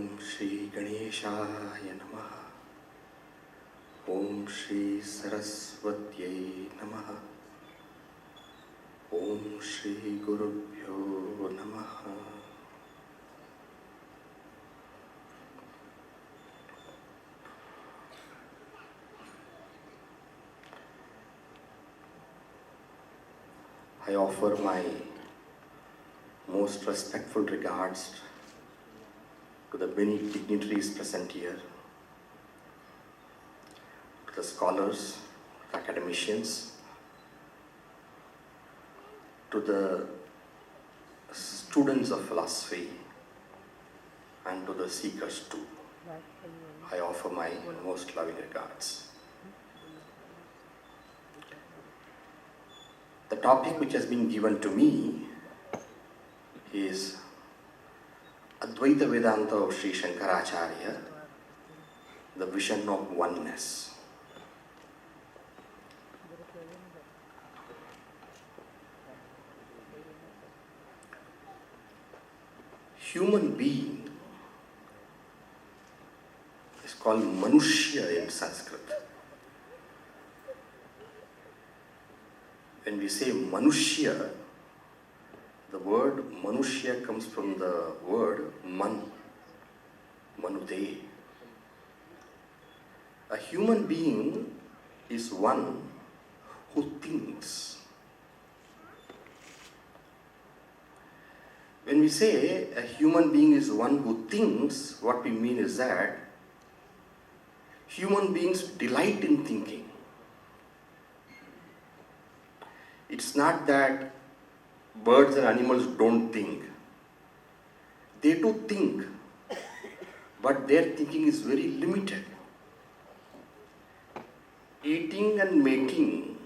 Om Shri Ganeshaya Namaha. Om Shri Saraswatyai Namaha. Om Shri Gurubhyo Namaha. I offer my most respectful regards to the many dignitaries present here, to the scholars, the academicians, to the students of philosophy, and to the seekers too. I offer my most loving regards. The topic which has been given to me is Advaita Vedanta of Sri Shankaracharya, the vision of oneness. Human being is called Manushya in Sanskrit. When we say Manushya, the word Manushya comes from the word Man, Manude. A human being is one who thinks. When we say a human being is one who thinks, what we mean is that human beings delight in thinking. It's not that birds and animals don't think. They do think, but their thinking is very limited. Eating and mating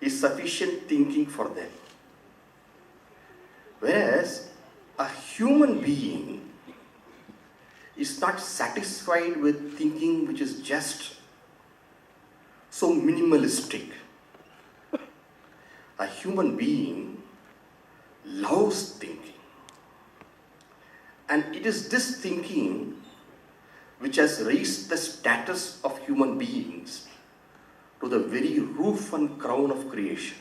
is sufficient thinking for them. Whereas a human being is not satisfied with thinking which is just so minimalistic. A human being loves thinking. And it is this thinking which has raised the status of human beings to the very roof and crown of creation.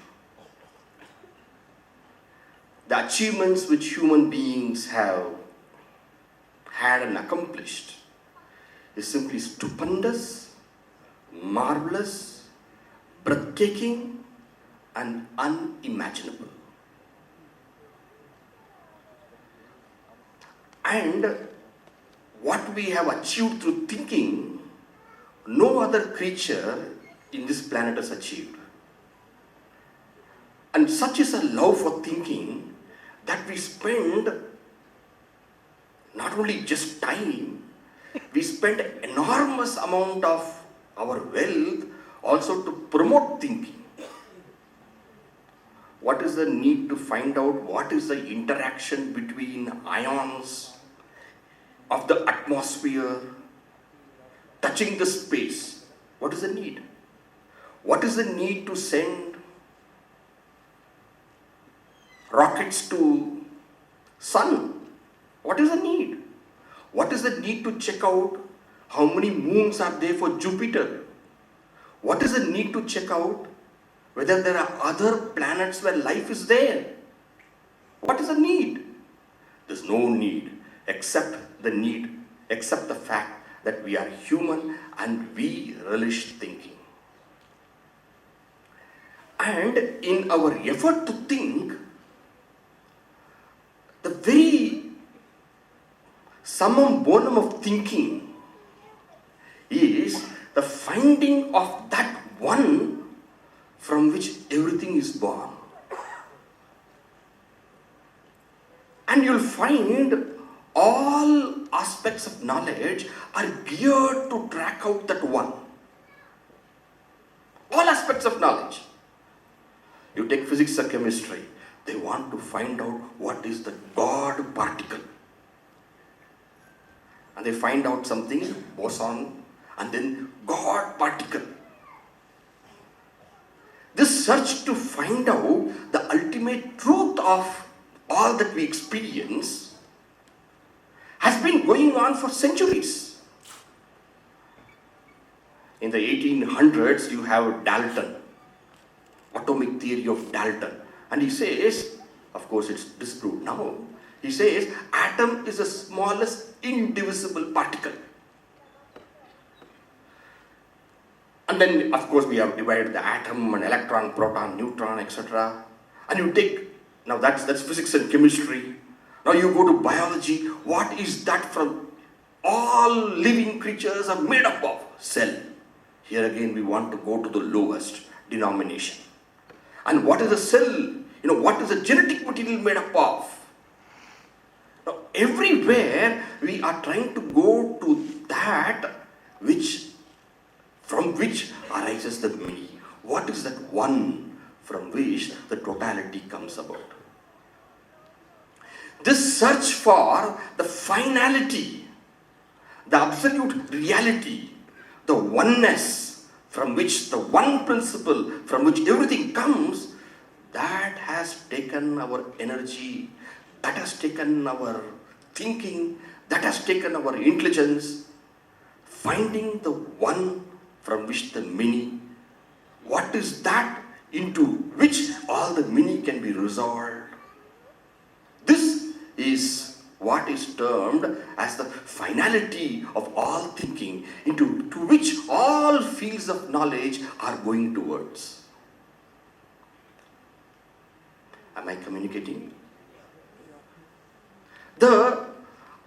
The achievements which human beings have had and accomplished is simply stupendous, marvelous, breathtaking, and unimaginable. And what we have achieved through thinking, no other creature in this planet has achieved. And such is a love for thinking that we spend not only just time, we spend enormous amount of our wealth also to promote thinking. What is the need to find out what is the interaction between ions of the atmosphere touching the space? What is the need? What is the need to send rockets to sun? What is the need? What is the need to check out how many moons are there for Jupiter? What is the need to check out whether there are other planets where life is there? What is the need? There's no need except the fact that we are human and we relish thinking. And in our effort to think, the very summum bonum of thinking is the finding of that one from which everything is born. And you'll find all aspects of knowledge are geared to track out that one. All aspects of knowledge. You take physics or chemistry, they want to find out what is the God particle. And they find out something, boson, and then God particle. This search to find out the ultimate truth of all that we experience has been going on for centuries. In the 1800s, you have Dalton, atomic theory of Dalton. And he says, of course it's disproved now, he says atom is the smallest indivisible particle. And then, of course, we have divided the atom and electron, proton, neutron, etc. And you take, now that's physics and chemistry. Now you go to biology. What is that from? All living creatures are made up of cell. Here again, we want to go to the lowest denomination. And what is a cell? What is the genetic material made up of? Now, everywhere we are trying to go to that from which arises the many. What is that one from which the totality comes about? This search for the finality, the absolute reality, the oneness from which the one principle from which everything comes, that has taken our energy, that has taken our thinking, that has taken our intelligence. Finding the one from which the many, what is that into which all the many can be resolved? This is what is termed as the finality of all thinking, to which all fields of knowledge are going towards. Am I communicating? The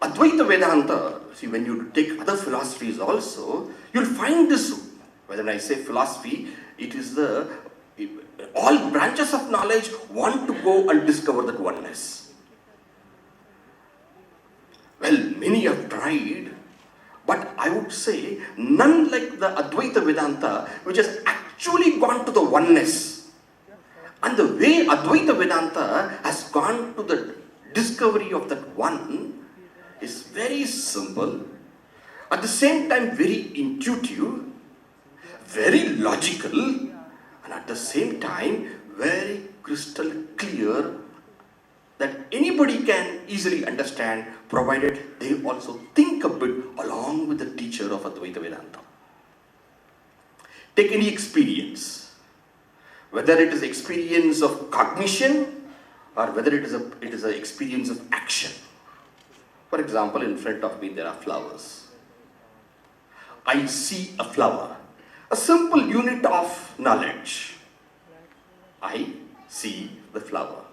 Advaita Vedanta, see, when you take other philosophies also, you'll find this, when I say philosophy, it is all branches of knowledge want to go and discover that oneness. Well, many have tried, but I would say none like the Advaita Vedanta, which has actually gone to the oneness. And the way Advaita Vedanta has gone to the discovery of that one is very simple, at the same time very intuitive, very logical, and at the same time very crystal clear that anybody can easily understand, provided they also think a bit along with the teacher of Advaita Vedanta. Take any experience, whether it is experience of cognition or whether it is an experience of action. For example, in front of me there are flowers. I see a flower, a simple unit of knowledge. I see the flower.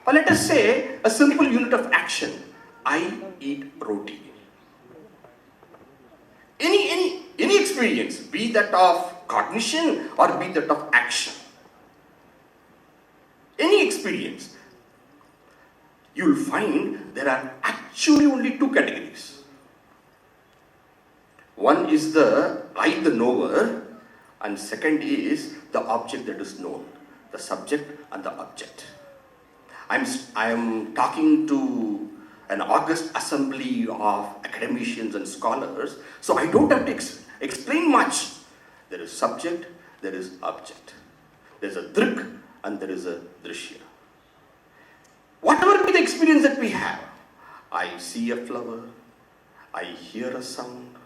Or let us say a simple unit of action. I eat roti. Any experience, be that of cognition or be that of action. Any experience, you will find there are actually only two categories. One is the I, the knower, and second is the object that is known, the subject and the object. I am talking to an august assembly of academicians and scholars, so I don't have to explain much. There is subject, there is object. There is a drik and there is a drishya. Whatever be the experience that we have, I see a flower, I hear a sound,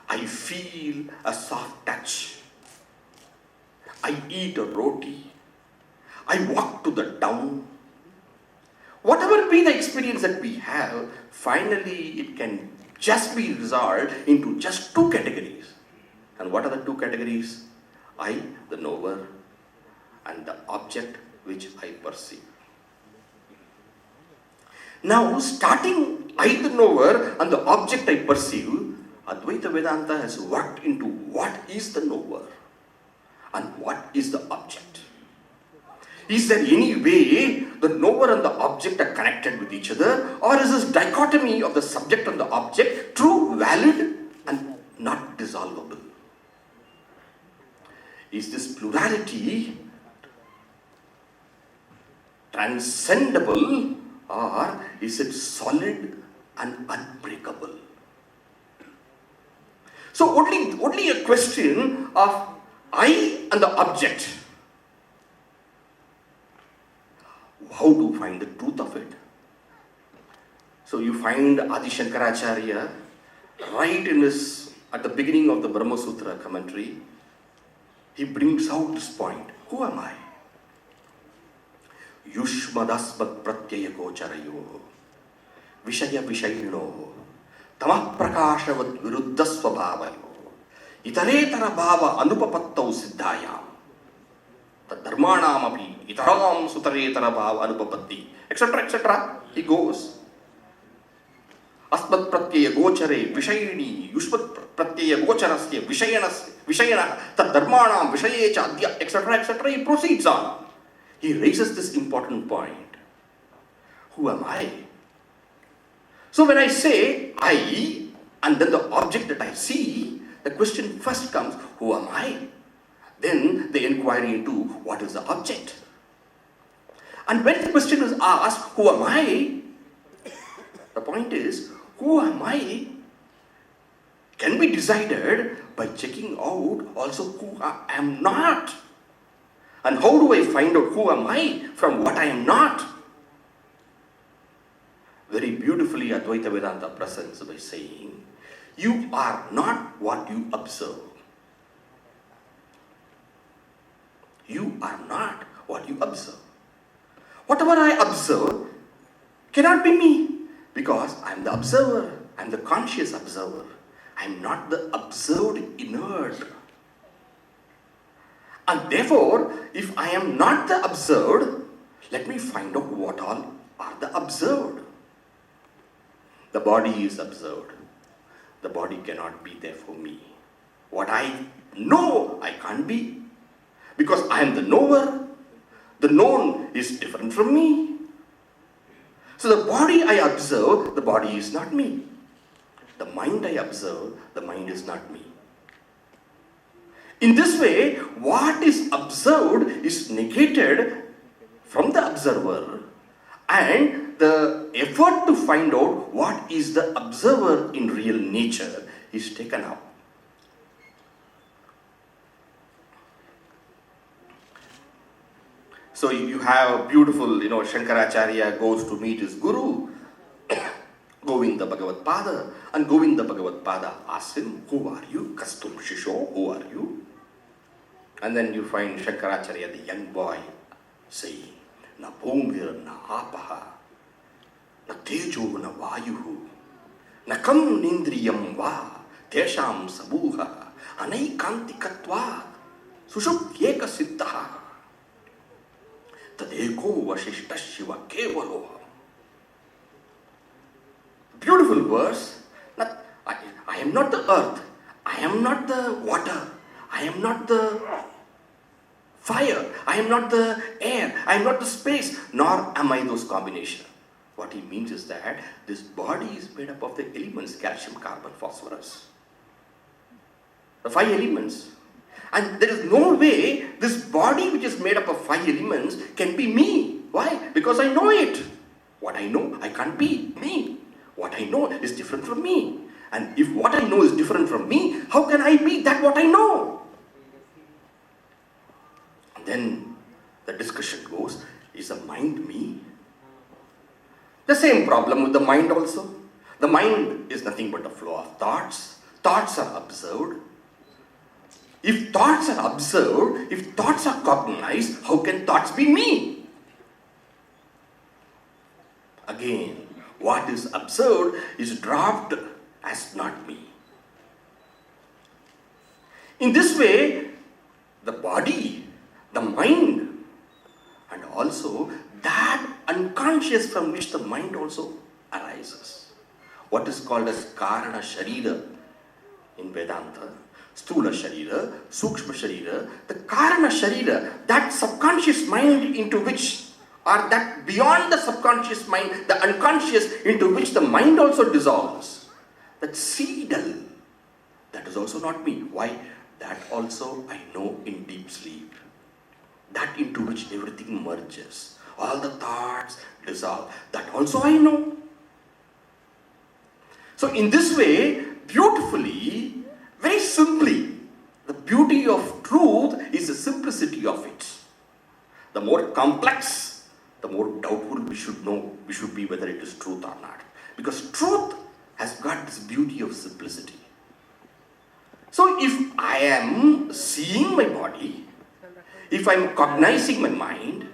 I feel a soft touch, I eat a roti, I walk to the town. Whatever be the experience that we have, finally it can just be resolved into just two categories. And what are the two categories? I, the knower, and the object which I perceive. Now, starting I, the knower, and the object I perceive, Advaita Vedanta has worked into what is the knower and what is the object. Is there any way the knower and the object are connected with each other, or is this dichotomy of the subject and the object true, valid, and not dissolvable? Is this plurality transcendable, or is it solid and unbreakable? So only a question of I and the object. How to find the truth of it? So you find Adi Shankaracharya at the beginning of the Brahma Sutra commentary, he brings out this point. Who am I? Yushmadasmat pratyaya gocharayo Vishaya Vishayino Tamah prakashavat viruddha swabhavayo Itaretara bhava anupapattau siddhayam Tadharmanam api itaram sutaretara bhava anupapatti, etc. etc. He goes. Asmat pratyaya gochare vishayini yushmat pratyaya gocharasya vishayana tadharmanam vishayecha adya, etc. etc. He proceeds on. He raises this important point. Who am I? So when I say I, and then the object that I see, the question first comes, who am I? Then the inquiry into what is the object. And when the question is asked, who am I? The point is, who am I can be decided by checking out also who I am not. And how do I find out who am I from what I am not? Very beautifully Advaita Vedanta presents by saying, you are not what you observe. You are not what you observe. Whatever I observe cannot be me, because I am the observer, I am the conscious observer. I am not the observed inert. And therefore, if I am not the observed, let me find out what all are the observed. The body is observed. The body cannot be there for me. What I know, I can't be. Because I am the knower. The known is different from me. So the body I observe, the body is not me. The mind I observe, the mind is not me. In this way, what is observed is negated from the observer, and the effort to find out what is the observer in real nature is taken up. So you have a beautiful, Shankaracharya goes to meet his guru, Govinda Bhagavad Pada, and Govinda Bhagavad Pada asks him, who are you? Kastum Shisho, who are you? And then you find Shankaracharya, the young boy, saying, na bhumir na apaha, na tejo na vayuhu, na kam nindriyam va, tesham sabuha, anaikantikatva, sushupyeka siddha, tadeko vashishta shiva kevalo. Beautiful verse. I am not the earth, I am not the water, I am not the fire, I am not the air, I am not the space, nor am I those combinations. What he means is that this body is made up of the elements, calcium, carbon, phosphorus. The 5 elements. And there is no way this body which is made up of 5 elements can be me. Why? Because I know it. What I know, I can't be me. What I know is different from me. And if what I know is different from me, how can I be that what I know? And then the discussion goes, is the mind me? The same problem with the mind also. The mind is nothing but a flow of thoughts. Thoughts are observed. If thoughts are observed, if thoughts are cognized, how can thoughts be me? Again, what is observed is dropped as not me. In this way, the body, the mind, and also that unconscious from which the mind also arises. What is called as Karana Sharira in Vedanta, Stula Sharira, Sukshma Sharira, the Karana Sharira, that subconscious mind into which, or that beyond the subconscious mind, the unconscious into which the mind also dissolves. That seedal, that is also not me. Why? That also I know in deep sleep. That into which everything merges. All the thoughts dissolve. That also I know. So in this way, beautifully, very simply, the beauty of truth is the simplicity of it. The more complex, the more doubtful we should be whether it is truth or not. Because truth has got this beauty of simplicity. So if I am seeing my body, if I'm cognizing my mind,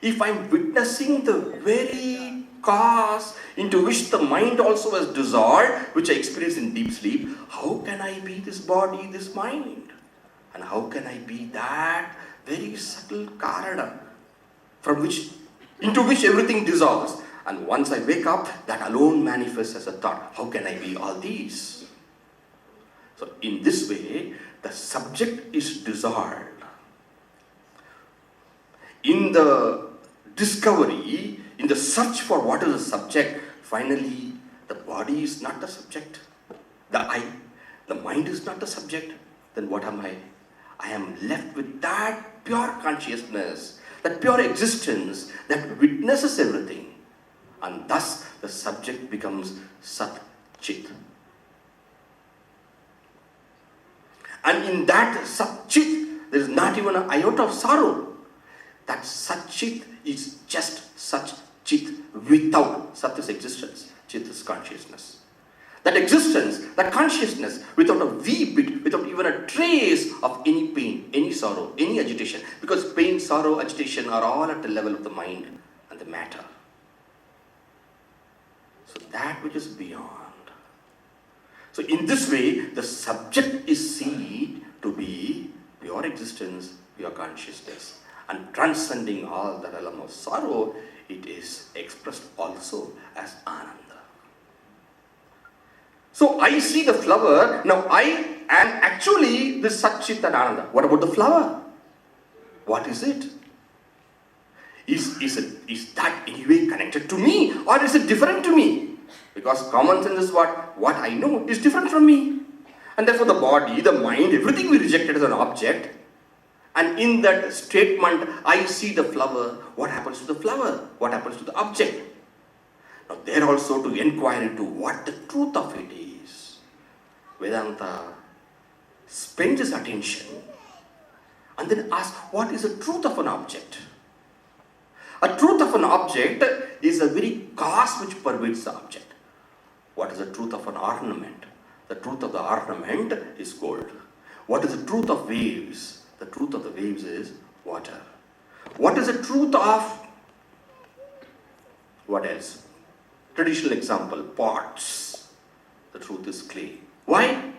if I'm witnessing the very cause into which the mind also has dissolved, which I experience in deep sleep, how can I be this body, this mind? And how can I be that very subtle karana into which everything dissolves? And once I wake up, that alone manifests as a thought. How can I be all these? So in this way, the subject is dissolved. In the discovery, in the search for what is the subject, finally the body is not the subject. The mind is not the subject. Then what am I? I am left with that pure consciousness, that pure existence that witnesses everything. And thus the subject becomes Sat Chit. And in that Sat Chit, there is not even an iota of sorrow. That Sat Chit is just such Chit without Sat is existence, Chit is consciousness. That existence, that consciousness, without a wee bit, without even a trace of any pain, any sorrow, any agitation. Because pain, sorrow, agitation are all at the level of the mind and the matter. So that which is beyond. So in this way, the subject is seen to be pure existence, pure consciousness. And transcending all the realm of sorrow, it is expressed also as Ananda. So I see the flower, now I am actually this Sat Chit and Ananda. What about the flower? What is it? Is that anyway connected to me, or is it different to me? Because common sense is what I know is different from me. And therefore the body, the mind, everything we rejected as an object. And in that statement, I see the flower. What happens to the flower? What happens to the object? Now there also to inquire into what the truth of it is. Vedanta spends his attention and then asks, what is the truth of an object? A truth of an object is the very cause which pervades the object. What is the truth of an ornament? The truth of the ornament is gold. What is the truth of waves? The truth of the waves is water. What is the truth of, what else? Traditional example, pots. The truth is clay. Why?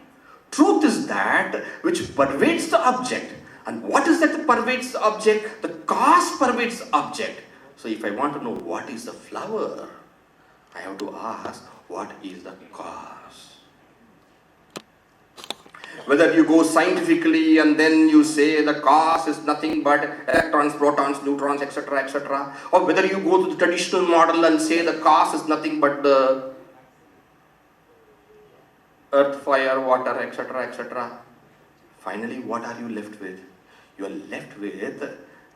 Truth is that which pervades the object. And what is that pervades the object? The cause pervades the object. So if I want to know what is the flower, I have to ask, what is the cause? Whether you go scientifically and then you say the cause is nothing but electrons, protons, neutrons, etc., etc., or whether you go to the traditional model and say the cause is nothing but the earth, fire, water, etc., etc., finally what are you left with? You are left with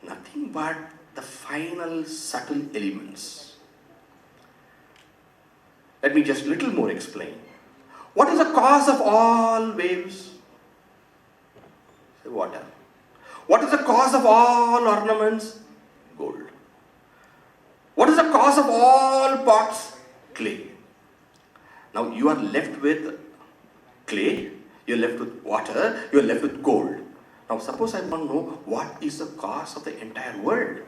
nothing but the final subtle elements. Let me just a little more explain. What is the cause of all waves? Say water. What is the cause of all ornaments? Gold. What is the cause of all pots? Clay. Now you are left with clay, you are left with water, you are left with gold. Now suppose I want to know what is the cause of the entire world.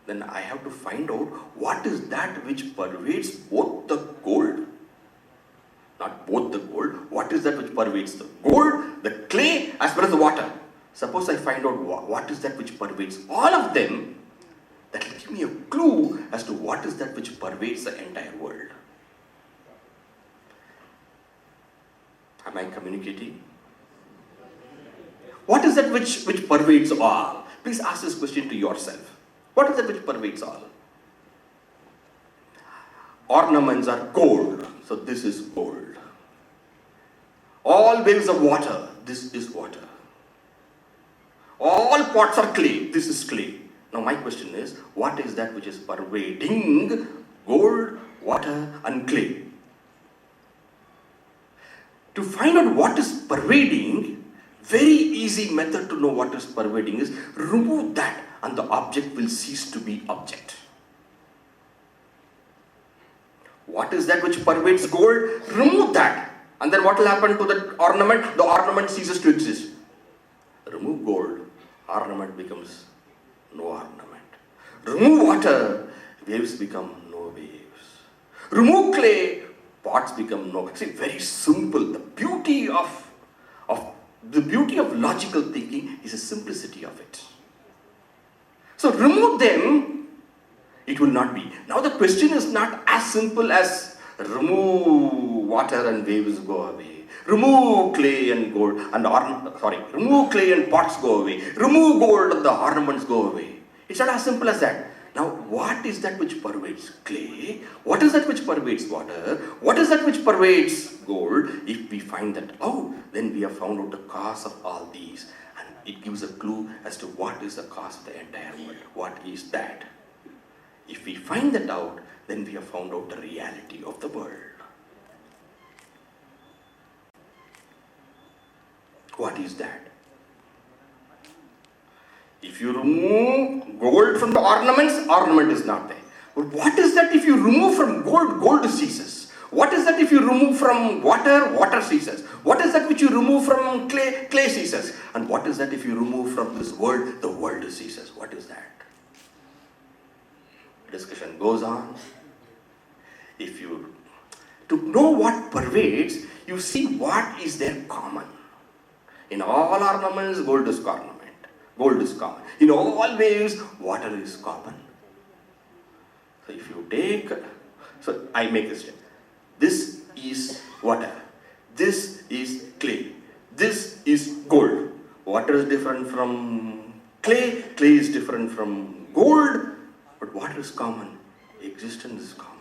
Then I have to find out what is that which pervades both the gold. Not both the gold. What is that which pervades the gold, the clay, as well as the water? Suppose I find out what is that which pervades all of them, that will give me a clue as to what is that which pervades the entire world. Am I communicating? What is that which pervades all? Please ask this question to yourself. What is that which pervades all? Ornaments are gold, so this is gold. All waves of water, this is water. All pots are clay, this is clay. Now my question is, what is that which is pervading gold, water and clay? To find out what is pervading, very easy method to know what is pervading is remove that and the object will cease to be object. What is that which pervades gold? Remove that. And then what will happen to the ornament? The ornament ceases to exist. Remove gold, ornament becomes no ornament. Remove water, waves become no waves. Remove clay, pots become no. See, very simple. The beauty of logical thinking is the simplicity of it. So remove them, it will not be. Now the question is not as simple as remove water and waves go away. Remove clay and gold and remove clay and pots go away. Remove gold and the ornaments go away. It's not as simple as that. Now, what is that which pervades clay? What is that which pervades water? What is that which pervades gold? If we find that out, then we have found out the cause of all these. And it gives a clue as to what is the cause of the entire world. What is that? If we find that out, then we have found out the reality of the world. What is that? If you remove gold from the ornaments, ornament is not there. But what is that if you remove from gold, gold ceases? What is that if you remove from water, water ceases? What is that which you remove from clay, clay ceases? And what is that if you remove from this world, the world ceases? What is that? Discussion goes on. To know what pervades, you see what is there common. In all ornaments, gold is ornament. Gold is common. In all waves, water is common. So if you take, so I make this statement. This is water. This is clay. This is gold. Water is different from clay. Clay is different from gold. But water is common. Existence is common.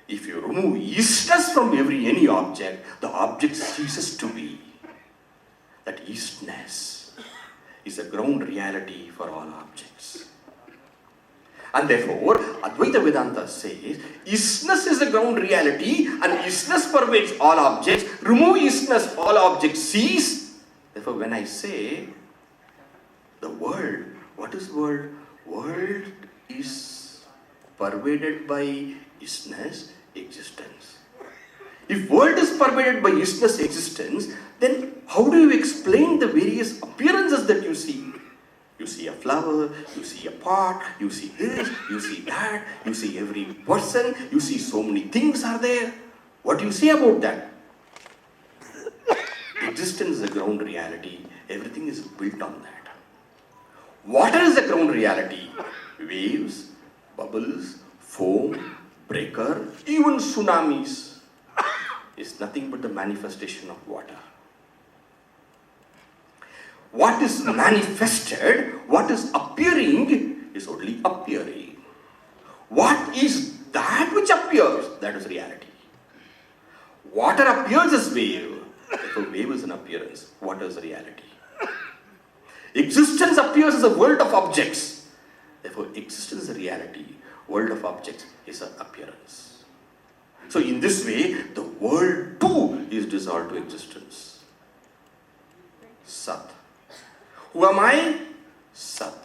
If you remove isness from any object, the object ceases to be. That isness is a ground reality for all objects. And therefore, Advaita Vedanta says, isness is a ground reality and isness pervades all objects. Remove isness, all objects cease. Therefore, when I say the world, what is world? World is pervaded by isness, existence. If world is pervaded by isness, existence, then how do you explain the various appearances that you see? You see a flower, you see a pot, you see this, you see that, you see every person, you see so many things are there. What do you say about that? Existence is a ground reality. Everything is built on that. Water is a ground reality. Waves, bubbles, foam, breaker, even tsunamis is nothing but the manifestation of water. What is manifested, what is appearing is only appearing. What is that which appears? That is reality. Water appears as wave. Therefore, wave is an appearance. Water is reality. Existence appears as a world of objects. Therefore, existence is a reality. World of objects is an appearance. So, in this way, the world too is dissolved to existence. Sat. Who am I? Sat.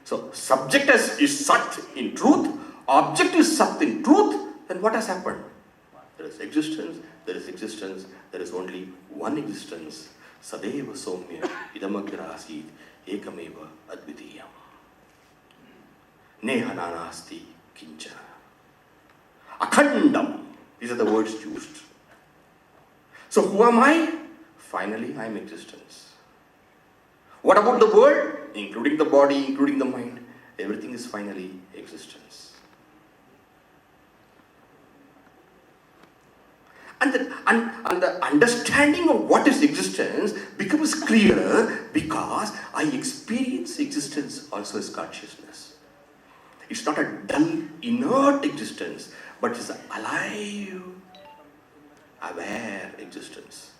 So, subject is Sat in truth, object is Sat in truth, then what has happened? There is existence, there is only one existence. Sadeva Somya Idamagra Asit Ekameva Advitiyam. Neha Nanasti Kinchana. Akhandam. These are the words used. So who am I? Finally, I am existence. What about the world? Including the body, including the mind. Everything is finally existence. And the understanding of what is existence becomes clearer because I experience existence also as consciousness. It's not a dull, inert existence, but it's an alive, aware existence.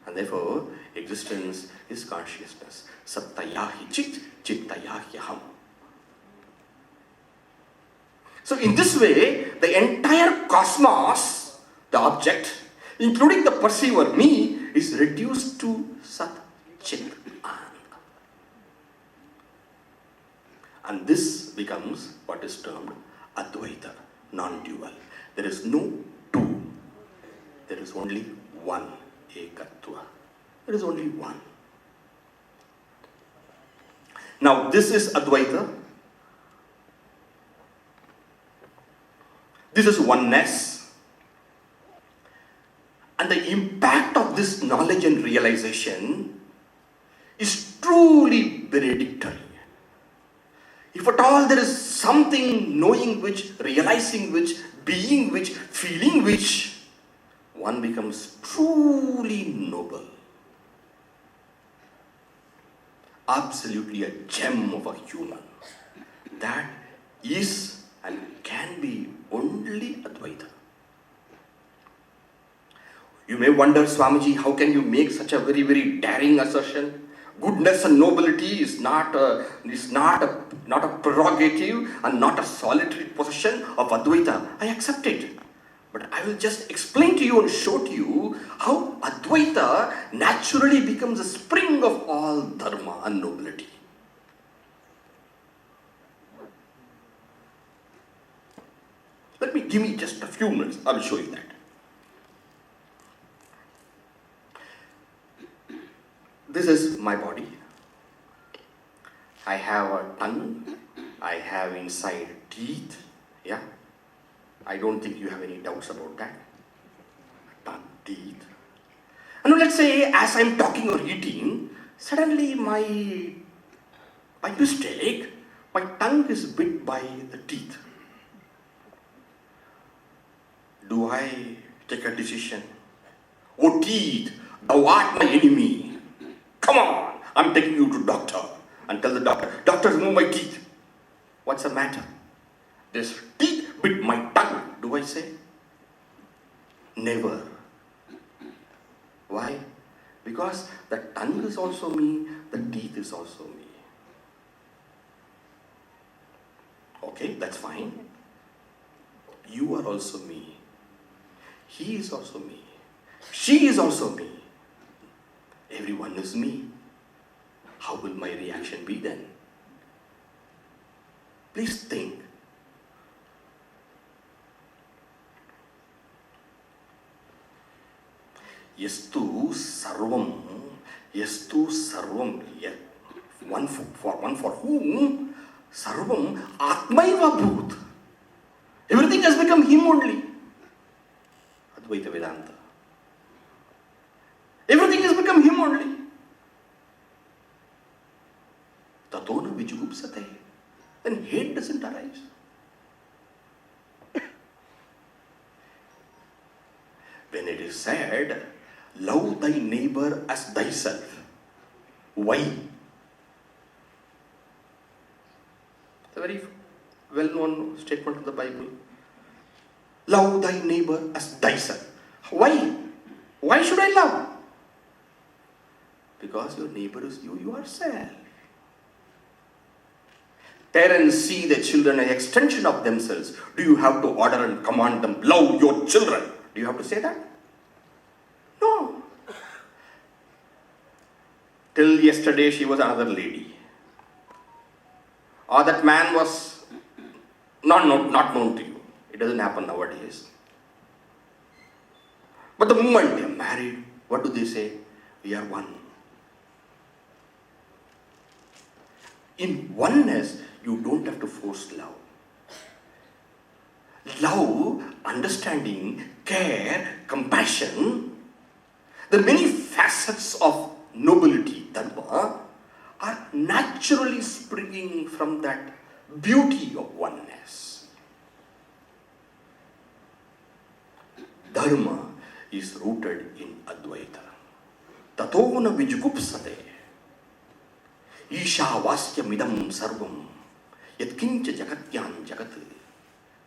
And therefore, existence is consciousness. Sattayahi chit, chittayahi aham. So in this way, the entire cosmos, the object, including the perceiver, me, is reduced to Sat Chit Ananda. And this becomes what is termed Advaita. non-dual. There is no two. There is only one. Ekatva. There is only one. Now this is Advaita. This is oneness. And the impact of this knowledge and realization is truly benedictory. If at all there is something knowing which, realizing which, being which, feeling which, one becomes truly noble. Absolutely a gem of a human. That is and can be only Advaita. You may wonder, Swamiji, how can you make such a very, very daring assertion? Goodness and nobility is not a prerogative and not a solitary possession of Advaita. I accept it. But I will just explain to you and show to you how Advaita naturally becomes a spring of all dharma and nobility. Give me just a few minutes. I will show you that. This is my body. I have a tongue. I have inside teeth. Yeah. I don't think you have any doubts about that. Tongue, teeth. And let's say as I'm talking or eating, suddenly by mistake, my tongue is bit by the teeth. Do I take a decision? Oh teeth, thou art my enemy. Come on, I'm taking you to doctor. And tell the doctor, remove my teeth. What's the matter? This teeth bit my tongue. Do I say? Never. Why? Because the tongue is also me, the teeth is also me. Okay, that's fine. You are also me. He is also me. She is also me. Everyone is me. How will my reaction be then? Please think. Yastu sarvam, one for whom sarvam atmaiva bhut. Everything has become him only. Advaita Vedanta. Everything has become him only. Tatona vijugupsate. Then hate doesn't arise. When it is said, love thy neighbor as thyself. Why? It's a very well-known statement of the Bible. Love thy neighbor as thyself. Why? Why should I love? Because your neighbor is you yourself. Parents see their children as an extension of themselves. Do you have to order and command them, love your children? Do you have to say that? No. Till yesterday she was another lady. Or that man was not known to you. It doesn't happen nowadays. But the moment they are married, what do they say? We are one. In oneness, you don't have to force love. Love, understanding, care, compassion, the many facets of nobility, dharma, are naturally springing from that beauty of oneness. Dharma is rooted in Advaita. Tatona vijugupsate. Isha vasyamidam sarvam. Yatkincha jagatyan jagat.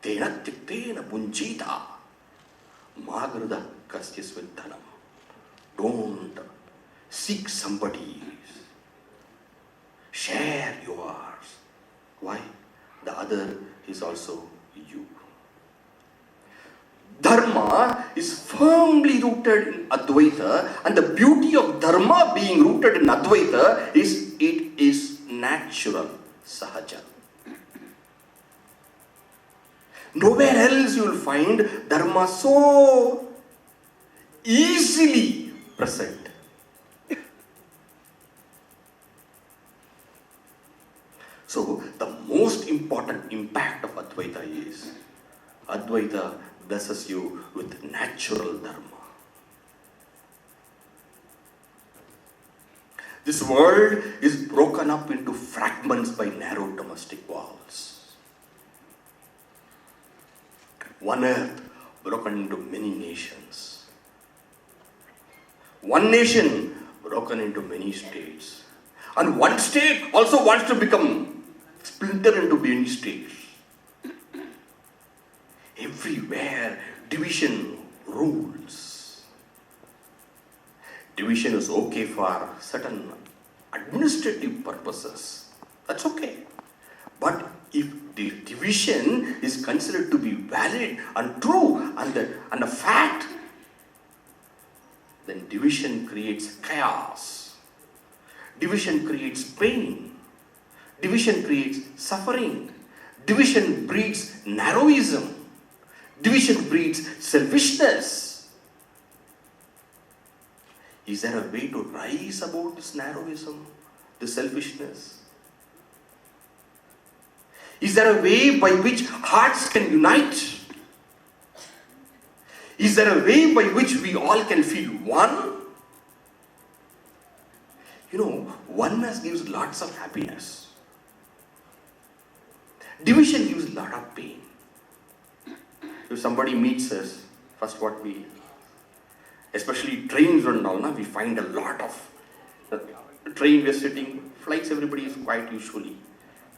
Tena tiktena punjita. Magrada kasyasvidhanam. Don't seek somebody's. Share yours. Why? The other is also you. Dharma is firmly rooted in Advaita, and the beauty of Dharma being rooted in Advaita is it is natural, sahaja. Nowhere else you will find dharma so easily present. So the most important impact of Advaita is Advaita blesses you with natural dharma. This world is broken up into fragments by narrow domestic walls. One earth broken into many nations. One nation broken into many states. And one state also wants to become splinter into many states. Everywhere division rules. Division is okay for certain administrative purposes. That's okay. But if the division is considered to be valid and true and a fact, then division creates chaos. Division creates pain. Division creates suffering. Division breeds narrowism. Division breeds selfishness. Is there a way to rise above this narrowism, this selfishness? Is there a way by which hearts can unite? Is there a way by which we all can feel one? Oneness gives lots of happiness. Division gives a lot of pain. If somebody meets us, first what we, especially trains and all, we find a lot of, train we are sitting, flights everybody is quiet usually.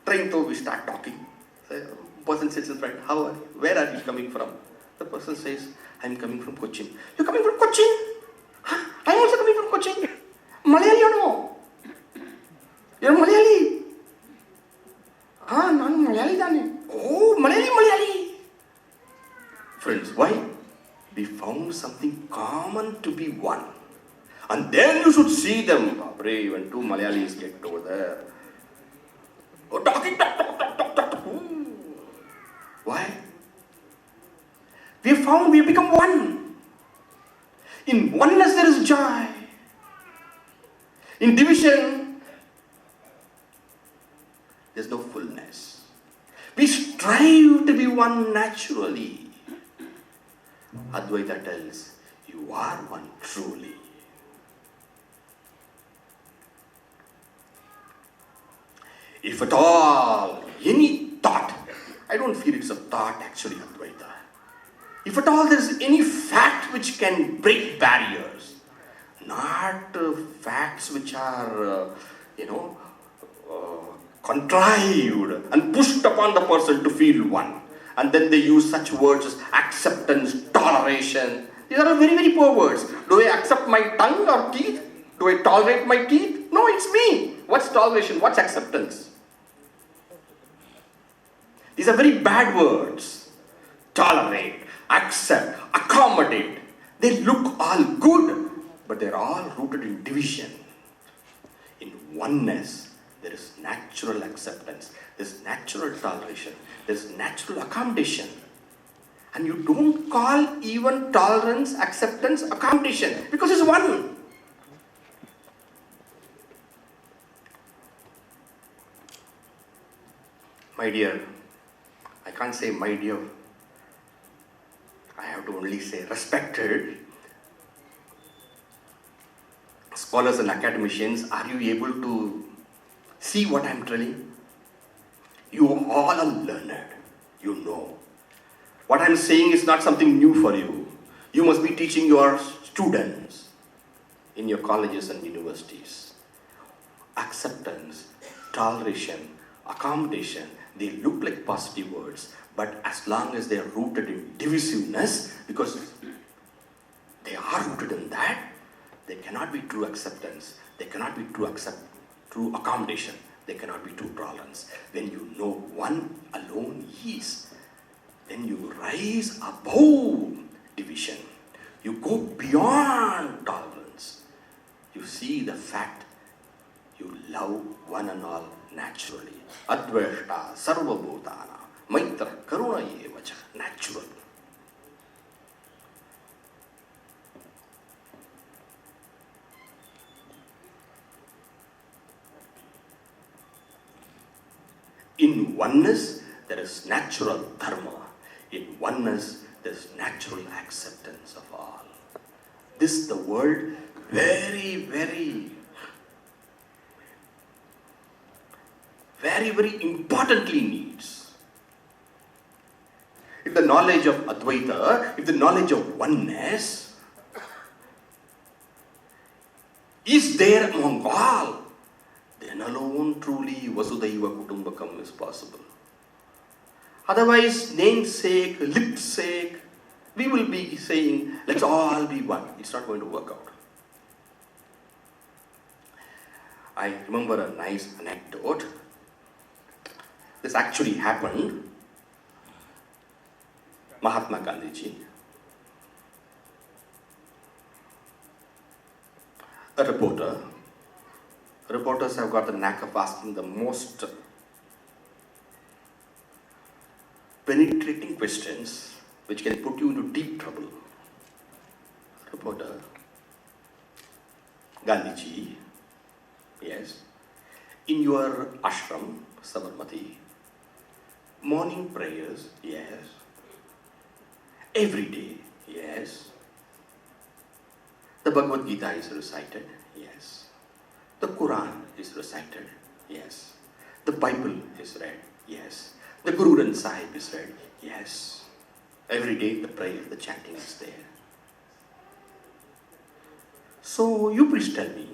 Train though we start talking. The person sits in front, how are you? Where are you coming from? The person says, I'm coming from Cochin. You're coming from Cochin? Huh? I'm also coming from Cochin. Malayali or no? You're Malayali? I'm Malayali dane. Oh, Malayali. Friends, why? We found something common to be one. And then you should see them. Pray, when two Malayalis get over there. Oh, talking. Why? We found we have become one. In oneness there is joy. In division, there is no fullness. We strive to be one naturally. Advaita tells, you are one truly. If at all, any thought, I don't feel it's a thought actually, Advaita. If at all there is any fact which can break barriers, not facts which are, contrived and pushed upon the person to feel one. And then they use such words as acceptance, toleration. These are very, very poor words. Do I accept my tongue or teeth? Do I tolerate my teeth? No, it's me. What's toleration? What's acceptance? These are very bad words. Tolerate, accept, accommodate. They look all good, but they're all rooted in division. In oneness, there is natural acceptance. There's natural toleration. There's natural accommodation. And you don't call even tolerance, acceptance, accommodation, because it's one. My dear, I can't say my dear. I have to only say respected scholars and academicians. Are you able to see what I'm telling? You all are learned. You know. What I'm saying is not something new for you. You must be teaching your students in your colleges and universities. Acceptance, toleration, accommodation, they look like positive words, but as long as they are rooted in divisiveness, because they are rooted in that, they cannot be true acceptance. They cannot be true accommodation. They cannot be true tolerance. When you know one alone is, then you rise above division. You go beyond tolerance. You see the fact you love one and all naturally. Adveshta sarva bhutana Maitra, karuna eva cha, natural. In oneness, there is natural dharma. In oneness, there is natural acceptance of all. This the world very, very, very, very importantly needs. If the knowledge of Advaita, if the knowledge of oneness is there among all, then alone truly Vasudhaiva Kutumbakam is possible. Otherwise, namesake, lip sake, we will be saying, let's all be one. It's not going to work out. I remember a nice anecdote. This actually happened. Mahatma Gandhi ji, a reporter. Reporters have got the knack of asking the most penetrating questions which can put you into deep trouble. Reporter, Gandhiji, yes, in your ashram, Sabarmati, morning prayers, yes, every day, yes, the Bhagavad Gita is recited, yes, the Quran is recited, yes, the Bible is read, yes, the Guru Granth Sahib is read, yes, every day the prayer, the chanting is there. So you please tell me,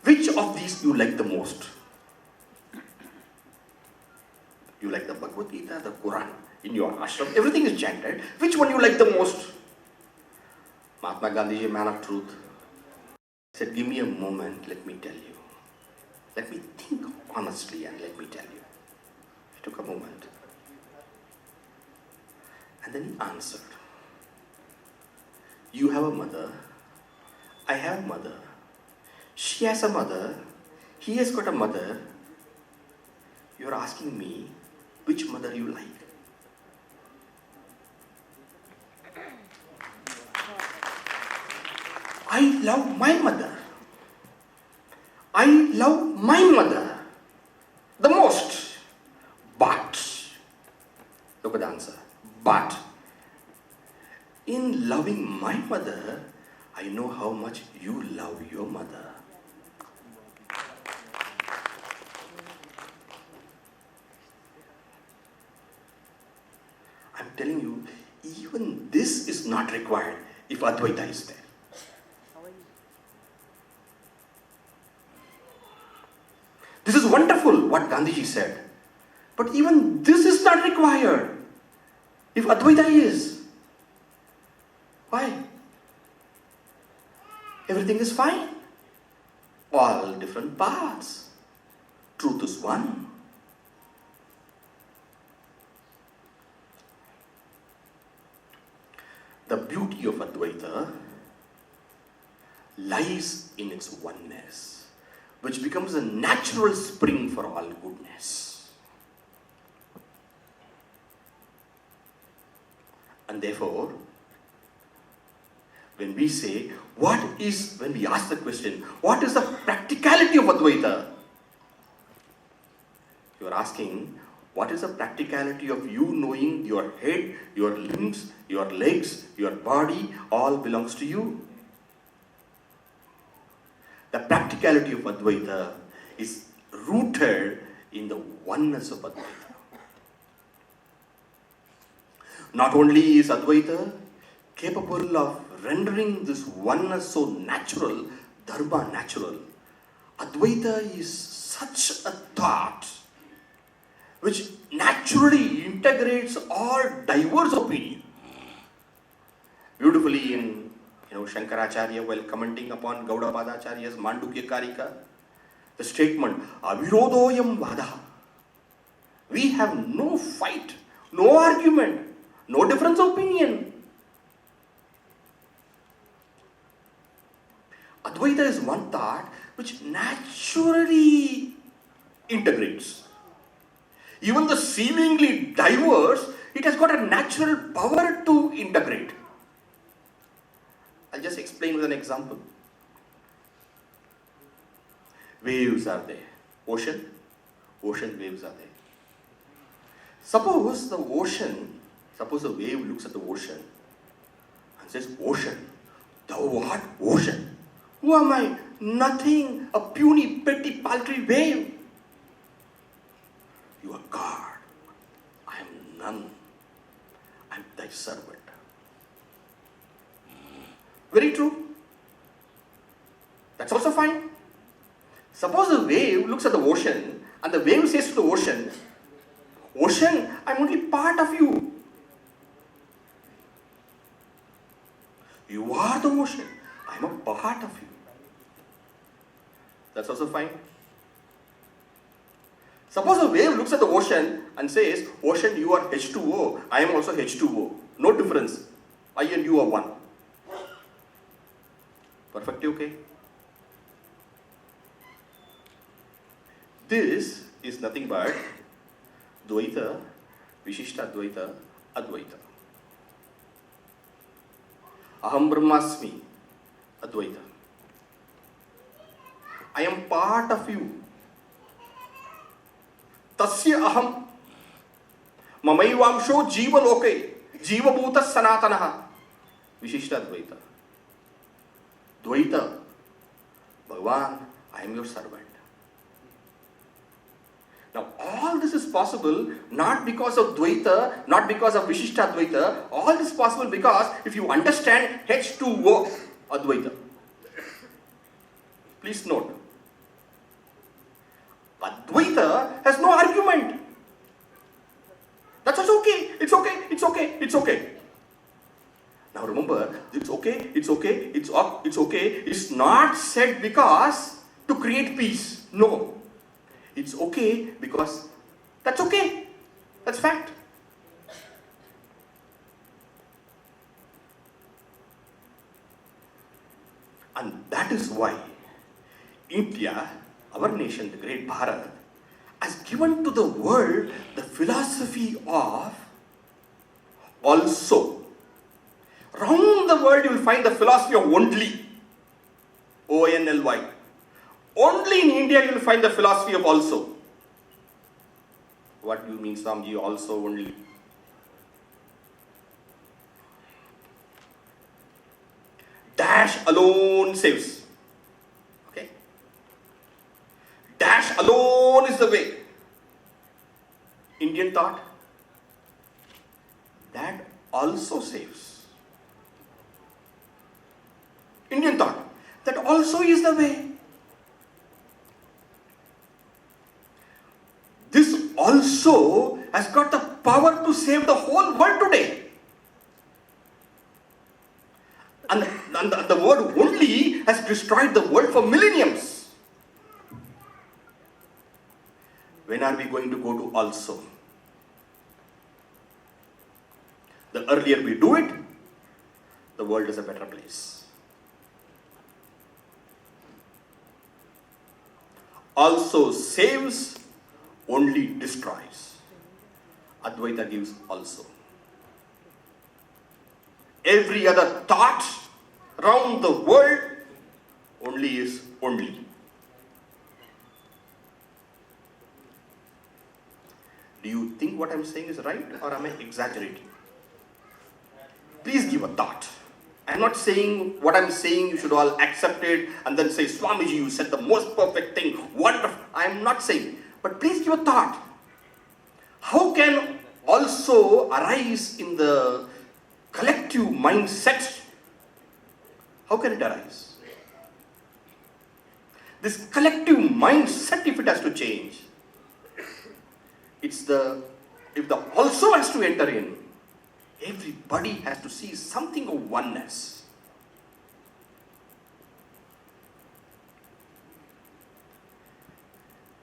which of these you like the most? You like the Bhagavad Gita, the Quran, in your ashram, everything is chanted. Which one you like the most? Mahatma Gandhi, a man of truth, said, give me a moment, let me tell you. Let me think honestly and let me tell you. He took a moment. And then he answered, you have a mother, I have a mother, she has a mother, he has got a mother. You are asking me which mother you like. I love my mother. I love my mother the most. But, look at the answer. But, in loving my mother, I know how much you love your mother. I'm telling you, even this is not required if Advaita is there. This is wonderful what Gandhiji said. But even this is not required if Advaita is. Why? Everything is fine. All different paths. Truth is one. The beauty of Advaita lies in its oneness, which becomes a natural spring for all goodness. And therefore, when we say, when we ask the question, what is the practicality of Advaita? You are asking, what is the practicality of you knowing your head, your limbs, your legs, your body, all belongs to you? The practicality of Advaita is rooted in the oneness of Advaita. Not only is Advaita capable of rendering this oneness so natural, dharma natural, Advaita is such a thought which naturally integrates all diverse opinions. Beautifully in Shankaracharya, while commenting upon Gaudapadacharya's Mandukya Karika, the statement, Avirodoyam Vada. We have no fight, no argument, no difference of opinion. Advaita is one thought which naturally integrates. even the seemingly diverse, it has got a natural power to integrate. I'll just explain with an example. Waves are there. Ocean waves are there. Suppose the wave looks at the ocean and says, "Ocean, thou art ocean. Who am I? Nothing, a puny, petty, paltry wave. You are God. I am none. I am thy servant." Very true. That's also fine. Suppose the wave looks at the ocean and the wave says to the ocean, "Ocean, I'm only part of you. You are the ocean. I'm a part of you." That's also fine. Suppose a wave looks at the ocean and says, "Ocean, you are H2O. I am also H2O. No difference. I and you are one." Perfectly okay. This is nothing but Dvaita, Vishishta Dvaita, Advaita. Aham Brahmasmi, Advaita. I am part of you. Tasya aham mamaivamsho jiva loke jiva bhuta sanatanaha. Vishishta Dvaita. Dvaita, Bhagavan, I am your servant. Now, all this is possible not because of Dvaita, not because of Vishishta Dvaita. All this is possible because if you understand H2O Advaita. Please note, Advaita has no argument. That's also okay. It's okay. It's okay. It's okay. Now remember, it's okay. It's okay. It's okay. It's not said because to create peace. No. It's okay because that's okay. That's fact. And that is why India, our nation, the great Bharat, has given to the world the philosophy of also. Around the world you will find the philosophy of only. O-N-L-Y. Only in India you will find the philosophy of also. What do you mean, Swamiji, also only? Dash alone saves. Okay? Dash alone is the way. Indian thought, that also saves. Indian thought, that also is the way. This also has got the power to save the whole world today. And the word only has destroyed the world for millenniums. When are we going to go to also? The earlier we do it, the world is a better place. Also saves, only destroys. Advaita gives also. Every other thought around the world only is only. Do you think what I'm saying is right, or am I exaggerating? Please give a thought. I'm not saying what I'm saying you should all accept it and then say, "Swamiji, you said the most perfect thing, wonderful." I'm not saying. But please give a thought. How can also arise in the collective mindset? How can it arise? This collective mindset, if it has to change, if the also has to enter in, everybody has to see something of oneness.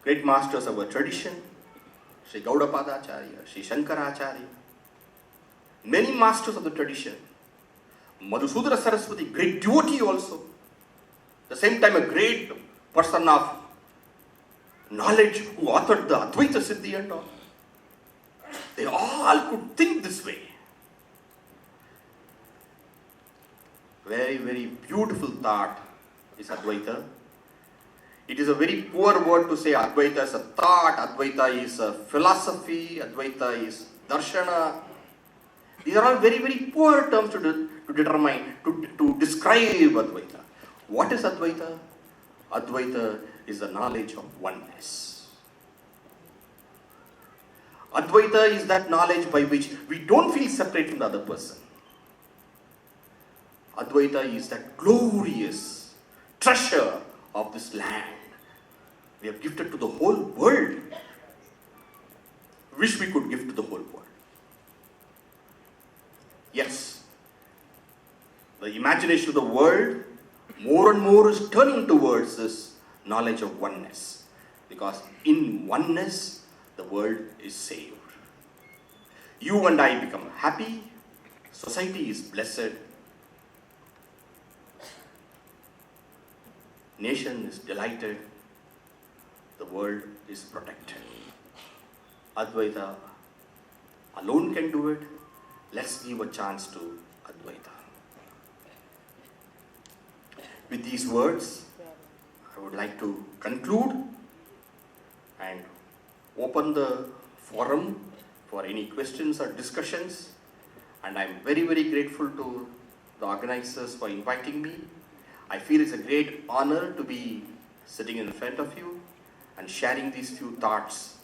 Great masters of our tradition, Sri Gaudapada Acharya, Sri Shankaracharya, many masters of the tradition, Madhusudana Saraswati, great devotee also, at the same time a great person of knowledge who authored the Advaita Siddhi and all. They all could think this way. Very, very beautiful thought is Advaita. It is a very poor word to say Advaita is a thought, Advaita is a philosophy, Advaita is darshana. These are all very, very poor terms to determine, to describe Advaita. What is Advaita? Advaita is the knowledge of oneness. Advaita is that knowledge by which we don't feel separate from the other person. Advaita is that glorious treasure of this land. We have gifted to the whole world. Wish we could give to the whole world. Yes, the imagination of the world more and more is turning towards this knowledge of oneness. Because in oneness, the world is saved. You and I become happy. Society is blessed. Nation is delighted. The world is protected. Advaita alone can do it. Let's give a chance to Advaita. With these words, I would like to conclude and open the forum for any questions or discussions. And I'm very, very grateful to the organizers for inviting me. I feel it's a great honor to be sitting in front of you and sharing these few thoughts.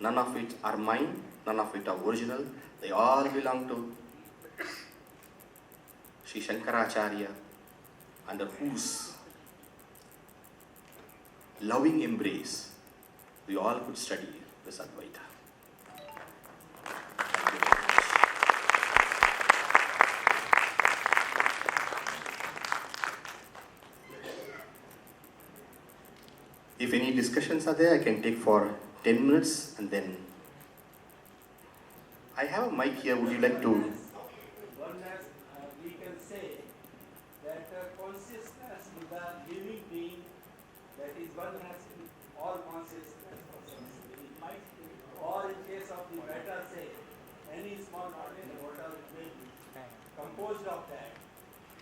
None of it are mine, none of it are original. They all belong to Sri Shankaracharya, under whose loving embrace we all could study this Advaita. If any discussions are there, I can take for 10 minutes and then I have a mic here. Would you like to? Oneness, we can say that consciousness is the living being, that is oneness in all consciousness. It might, or in case of the matter, say any small particle water will be composed of that.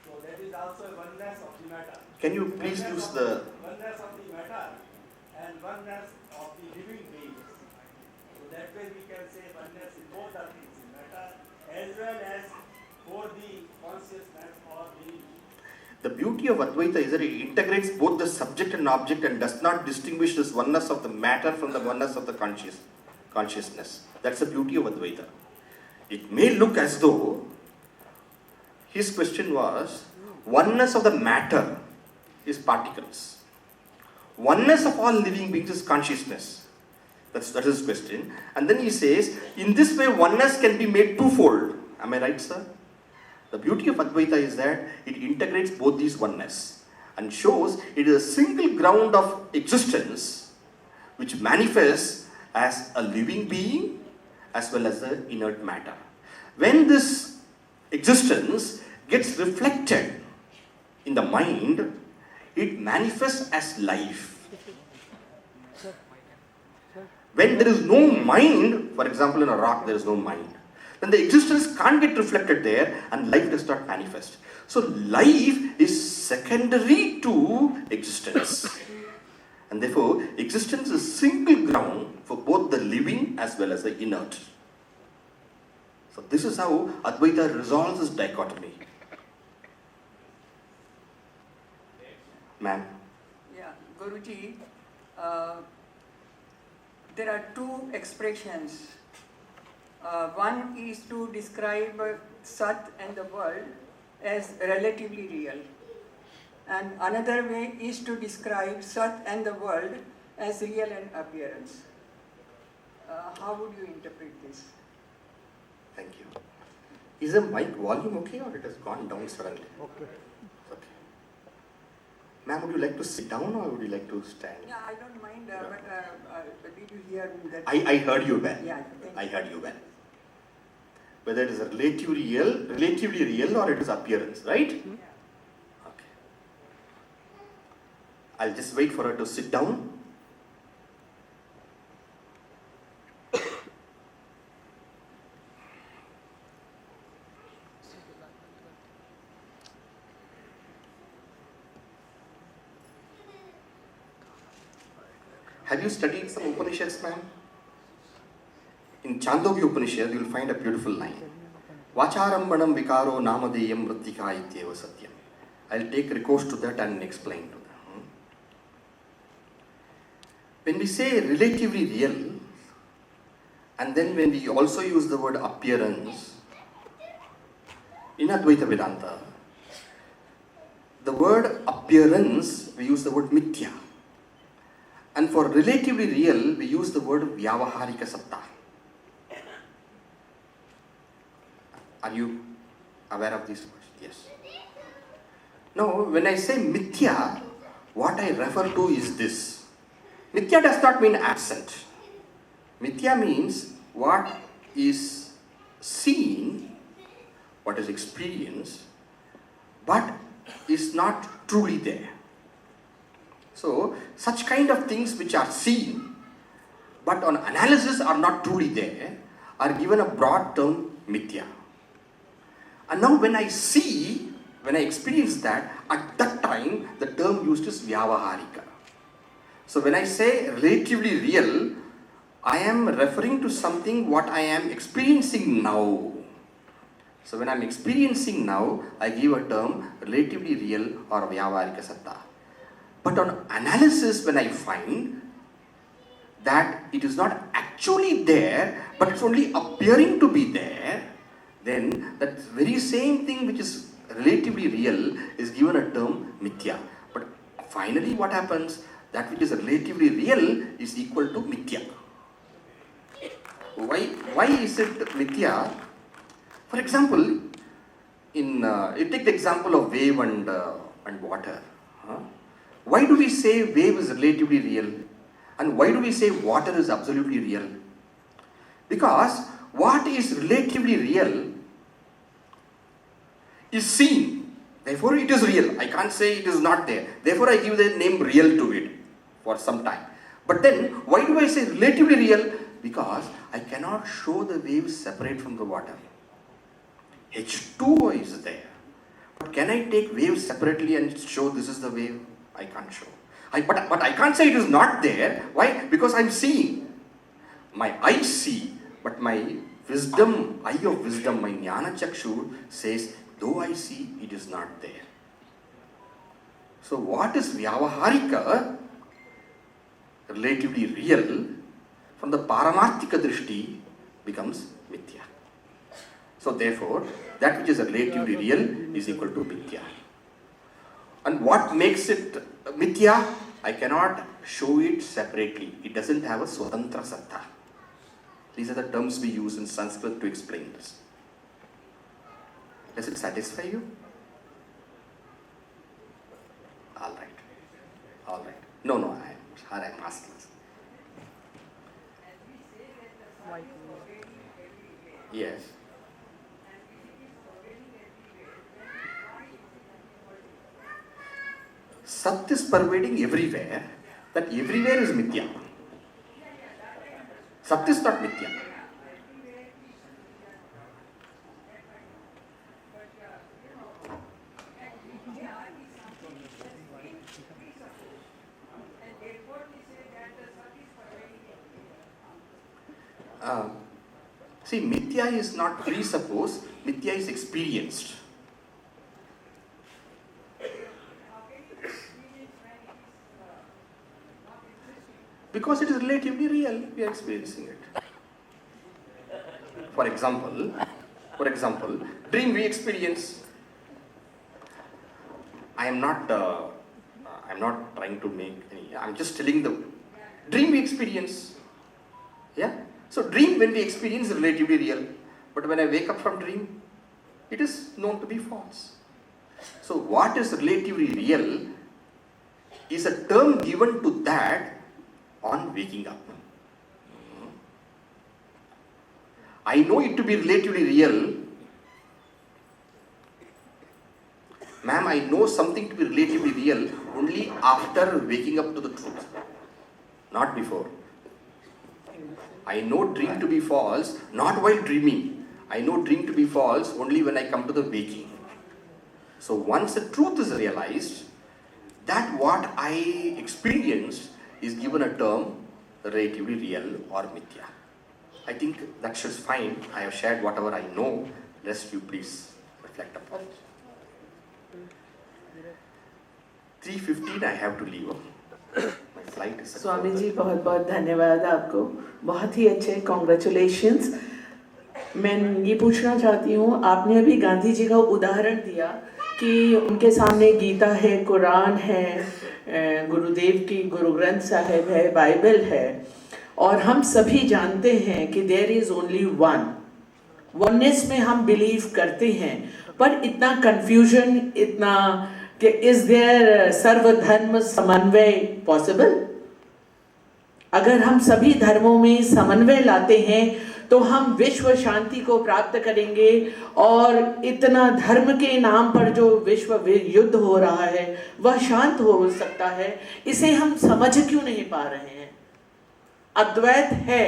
So that is also a oneness of the matter. Can you please use the oneness of the matter and oneness of the living beings. So that way we can say oneness in both the things, in matter as well as for the consciousness or living. The beauty of Advaita is that it integrates both the subject and object and does not distinguish this oneness of the matter from the oneness of the consciousness. That's the beauty of Advaita. It may look as though his question was, oneness of the matter is particles. Oneness of all living beings is consciousness. That is his question. And then he says, in this way, oneness can be made twofold. Am I right, sir? The beauty of Advaita is that it integrates both these oneness and shows it is a single ground of existence which manifests as a living being as well as the inert matter. When this existence gets reflected in the mind, it manifests as life. When there is no mind, for example in a rock there is no mind, then the existence can't get reflected there and life does not manifest. So life is secondary to existence. And therefore existence is single ground for both the living as well as the inert. So this is how Advaita resolves this dichotomy. Ma'am. Yeah, Guruji, there are two expressions. One is to describe Sat and the world as relatively real. And another way is to describe Sat and the world as real and appearance. How would you interpret this? Thank you. Is the mic volume okay or it has gone down suddenly? Okay. Ma'am, would you like to sit down or would you like to stand? Yeah, I don't mind, but did you hear me? That I heard you well. Yeah, I heard you well. Whether it is a relatively real or it is appearance, right? Yeah. Okay. I'll just wait for her to sit down. Have you studied some Upanishads, ma'am? In Chandogya Upanishad, you will find a beautiful line. Vacharambanam vikaro namadeyam vrittika ityeva satyam. I'll take recourse to that and explain to them. When we say relatively real, and then when we also use the word appearance, in Advaita Vedanta, the word appearance, we use the word mithya. And for relatively real, we use the word vyavaharika satta. Are you aware of these words? Yes. Now, when I say mithya, what I refer to is this. Mithya does not mean absent. Mithya means what is seen, what is experienced, but is not truly there. So, such kind of things which are seen, but on analysis are not truly there, are given a broad term mithya. And now when I see, when I experience that, at that time the term used is vyavaharika. So when I say relatively real, I am referring to something what I am experiencing now. So when I am experiencing now, I give a term relatively real or vyavaharika satta. But on analysis, when I find that it is not actually there, but it's only appearing to be there, then that very same thing which is relatively real is given a term mithya. But finally what happens, that which is relatively real is equal to mithya. Why is it mithya? For example, you take the example of wave and water. Why do we say wave is relatively real? And why do we say water is absolutely real? Because what is relatively real is seen. Therefore it is real. I can't say it is not there. Therefore I give the name real to it for some time. But then why do I say relatively real? Because I cannot show the waves separate from the water. H2O is there. But can I take waves separately and show this is the wave? I can't show. But I can't say it is not there. Why? Because I'm seeing. My eyes see, but my wisdom, eye of wisdom, my jnana chakshu says, though I see, it is not there. So what is vyavaharika, relatively real, from the paramarthika drishti becomes mithya. So therefore, that which is relatively real is equal to mithya. And what makes it mithya? I cannot show it separately. It doesn't have a swatantra satta. These are the terms we use in Sanskrit to explain this. Does it satisfy you? All right. No, I'm asking. Yes. Sat is pervading everywhere. That everywhere is mithya. Sat is not mithya. See, mithya is not presupposed, mithya is experienced. Because it is relatively real, we are experiencing it. For example, dream we experience. I am not trying to make any, I'm just telling the dream we experience. Yeah? So dream when we experience is relatively real. But when I wake up from dream, it is known to be false. So what is relatively real is a term given to that on waking up. I know it to be relatively real. Ma'am, I know something to be relatively real only after waking up to the truth, not before. I know dream to be false, not while dreaming. I know dream to be false only when I come to the waking. So once the truth is realized, that what I experienced is given a term relatively real or mithya. I think that should fine. I have shared whatever I know. Rest you please reflect upon it. 3:15 I have to leave. My flight is at स्वामी 4:30. जी बहुत बहुत धन्यवाद आपको, बहुत ही अच्छे, congratulations. मैं ये पूछना चाहती हूँ, आपने अभी गांधी जी का उदाहरण दिया कि उनके सामने गीता है, कुरान है, गुरुदेव की गुरु ग्रंथ साहिब है, बाइबल है, और हम सभी जानते हैं कि there is only one, oneness में हम बिलीव करते हैं, पर इतना कन्फ्यूजन, इतना कि इज देयर सर्वधर्म समन्वय पॉसिबल? अगर हम सभी धर्मों में समन्वय लाते हैं तो हम विश्व शांति को प्राप्त करेंगे, और इतना धर्म के नाम पर जो विश्व युद्ध हो रहा है वह शांत हो सकता है। इसे हम समझ क्यों नहीं पा रहे हैं? अद्वैत है,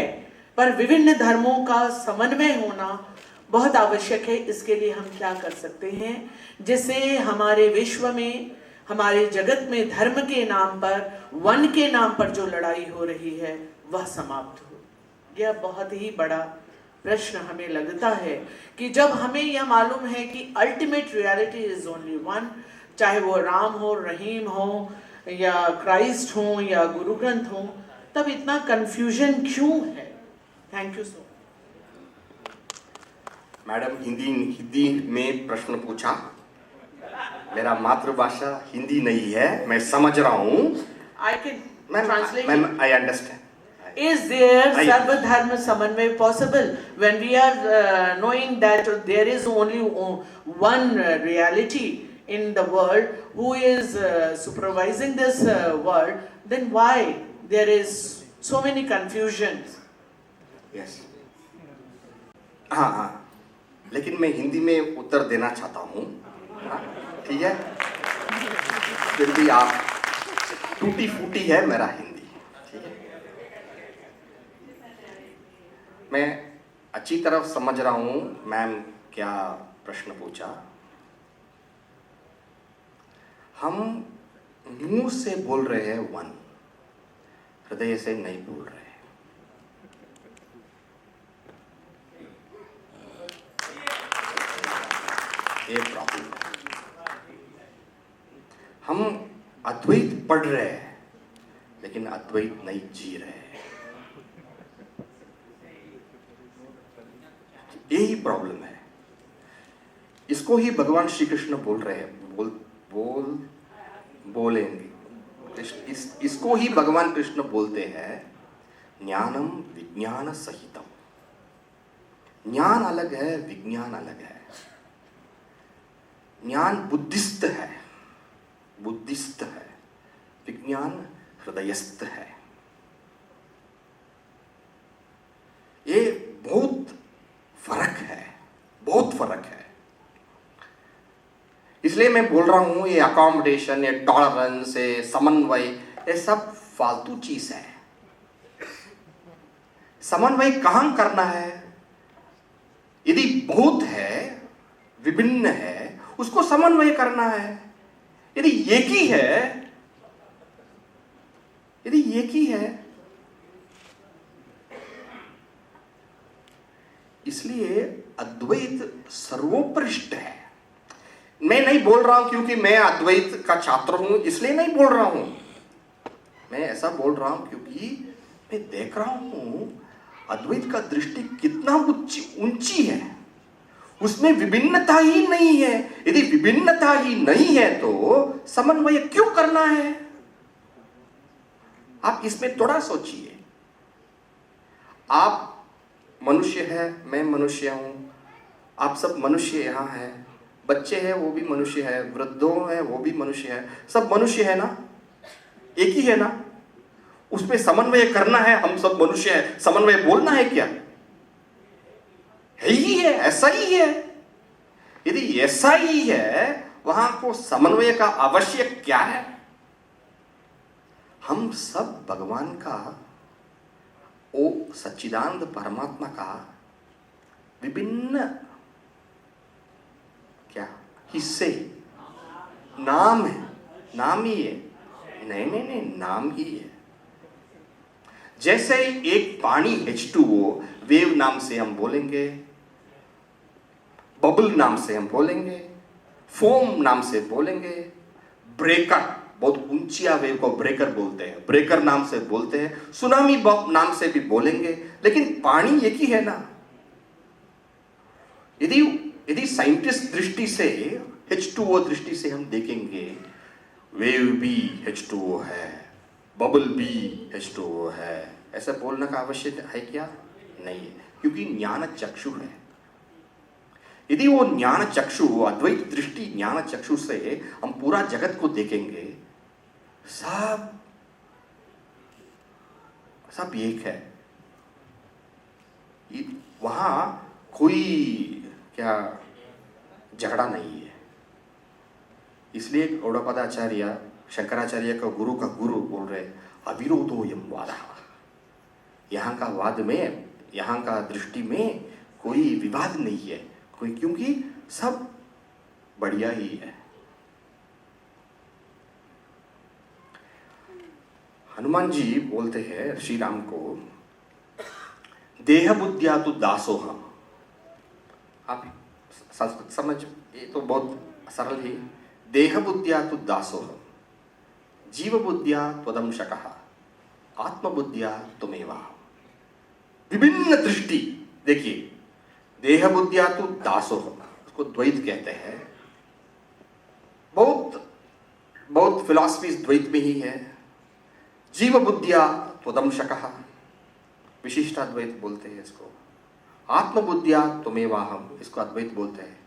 पर विभिन्न धर्मों का समन्वय होना बहुत आवश्यक है। इसके लिए हम क्या कर सकते हैं जिससे हमारे विश्व में, हमारे जगत में धर्म के नाम पर, वन के नाम पर जो लड़ाई हो रही है वह समाप्त हो? यह बहुत ही बड़ा प्रश्न हमें लगता है कि जब हमें यह मालूम है कि ultimate reality is only one, चाहे वो राम हो, रहीम हो, या क्राइस्ट हो, या गुरु ग्रंथ हो, तब इतना कंफ्यूजन क्यों है? Thank you so much. Madam Hindi में प्रश्न पूछा। मेरा मातृभाषा हिंदी नहीं है, मैं समझ रहा हूँ। I can translate. I understand. Is there Sarvadharma Samanvay possible when we are knowing that there is only one reality in the world who is supervising this world? Then why there is so many confusions? Yes. हाँ, लेकिन मैं हिंदी में उत्तर देना चाहता हूँ, ठीक है? फिर भी आप टूटी फूटी है मेरा हिंदी, ठीक है? मैं अच्छी तरह समझ रहा हूँ मैम क्या प्रश्न पूछा। हम मुंह से बोल रहे हैं वन, हृदय से नहीं बोल रहे हैं। ये प्रॉब्लम है। हम अद्वैत पढ़ रहे हैं लेकिन अद्वैत नहीं जी रहे हैं। यही प्रॉब्लम है। इसको ही भगवान श्री कृष्ण बोल रहे हैं, बोलेंगे। इसको ही भगवान कृष्ण बोलते हैं ज्ञानम विज्ञान सहितम। ज्ञान अलग है, विज्ञान अलग है। ज्ञान बुद्धिस्त है, विज्ञान हृदयस्थ है। ये बहुत फर्क है, बहुत फर्क है। इसलिए मैं बोल रहा हूं ये अकोमोडेशन, ये टॉलरेंस, ये समन्वय, ये सब फालतू चीज है। समन्वय कहां करना है? यदि बहुत है, विभिन्न है, उसको समन्वय करना है। यदि एक ही है, इसलिए अद्वैत सर्वोत्कृष्ट है। मैं नहीं बोल रहा हूं क्योंकि मैं अद्वैत का छात्र हूं इसलिए नहीं बोल रहा हूं। मैं ऐसा बोल रहा हूं क्योंकि मैं देख रहा हूं अद्वैत का दृष्टि कितना ऊंची है। उसमें विभिन्नता ही नहीं है। यदि विभिन्नता ही नहीं है तो समन्वय क्यों करना है? आप इसमें थोड़ा सोचिए। आप मनुष्य है, मैं मनुष्य हूं, आप सब मनुष्य यहां है, बच्चे हैं वो भी मनुष्य है, वृद्धों है वो भी मनुष्य है, सब मनुष्य है ना, एक ही है ना। उसमें समन्वय करना है, हम सब मनुष्य है, समन्वय बोलना है क्या? है ही है, ऐसा ही है। यदि ऐसा ही है वहां को समन्वय का आवश्यक क्या है? हम सब भगवान का, ओ सच्चिदानंद परमात्मा का विभिन्न क्या हिस्से, नाम है, नाम ही है। नहीं, नाम ही है। जैसे एक पानी H2O वेव नाम से हम बोलेंगे, बबल नाम से हम बोलेंगे, फोम नाम से बोलेंगे, ब्रेकर, बहुत ऊंचिया वेव को ब्रेकर बोलते हैं, ब्रेकर नाम से बोलते हैं, सुनामी नाम से भी बोलेंगे, लेकिन पानी एक ही है ना। यदि यदि साइंटिस्ट दृष्टि से H2O दृष्टि से हम देखेंगे, वेव भी H2O है, बबल भी H2O है, ऐसा बोलने का आवश्यक है क्या? नहीं है, क्योंकि ज्ञान चक्षु है। यदि वो ज्ञान चक्षु, अद्वैत दृष्टि ज्ञान चक्षु से हम पूरा जगत को देखेंगे, सब सब एक है, वहां कोई क्या झगड़ा नहीं है। इसलिए गौड़पादाचार्य शंकराचार्य का गुरु बोल रहे अविरोधोयम वाद, यहाँ का वाद में, यहाँ का दृष्टि में कोई विवाद नहीं है, कोई, क्योंकि सब बढ़िया ही है। हनुमान जी बोलते हैं श्री राम को, देह बुद्धिया तु दासोहम। आप संस्कृत समझ, ये तो बहुत सरल है। देह बुद्धिया तु दासोहम, जीव बुद्धिया त्वदंशकः, आत्मबुद्धिया त्वमेवा। विभिन्न दृष्टि देखिए, देह बुद्धिया तु दासोहम, उसको द्वैत कहते हैं। बहुत बहुत फिलॉसफी द्वैत में ही है। जीव बुद्धिया त्वदंशकः, विशिष्टाद्वैत बोलते हैं इसको। आत्मबुद्धिया त्वमेवाहम, इसको अद्वैत बोलते हैं।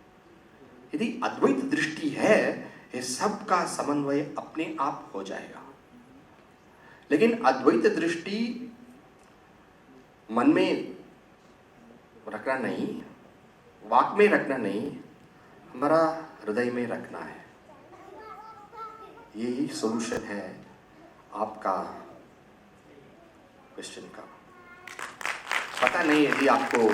यदि अद्वैत दृष्टि है, ये सब का समन्वय अपने आप हो जाएगा। लेकिन अद्वैत दृष्टि मन में रखना नहीं, वाक में रखना नहीं, हमारा हृदय में रखना है। यही सॉल्यूशन है आपका क्वेश्चन का। पता नहीं यदि आपको